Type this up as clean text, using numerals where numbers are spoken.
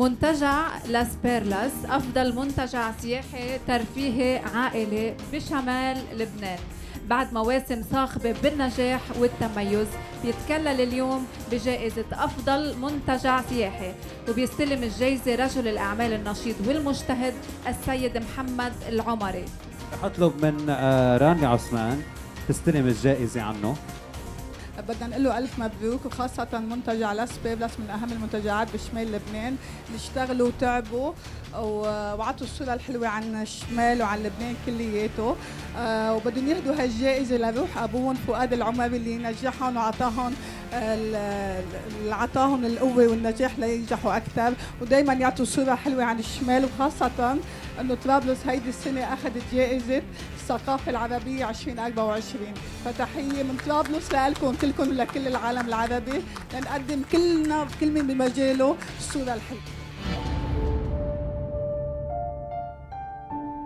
منتجع لاس بيرلاس أفضل منتجع سياحي ترفيهي عائلي بشمال لبنان. بعد مواسم صاخبة بالنجاح والتميز بيتكلل اليوم بجائزة أفضل منتجع سياحي، وبيستلم الجائزة رجل الأعمال النشيط والمجتهد السيد محمد العمري. رح أطلب من رانيا عثمان تستلم الجائزة عنه. بدنا نقول له ألف مبروك، وخاصة منتجع لاس بيرلاس من أهم المنتجعات بشمال لبنان اللي اشتغلوا وتعبوا وعطوا الصورة الحلوة عن الشمال وعن لبنان كلياته. وبدهم ياخذوا هالجائزة لروح أبوهم فؤاد العمري اللي نجحهم وعطاهم عطاهم القوة والنجاح لينجحوا أكثر، ودايما يعطوا صورة حلوة عن الشمال. وخاصة إنه طرابلس هيدي السنة أخذت جائزة الثقافة العربية 2024، فتحية من طرابلس لكم كلكم ولكل العالم العربي لنقدم كلنا كل من بمجاله الصورة الحلوة.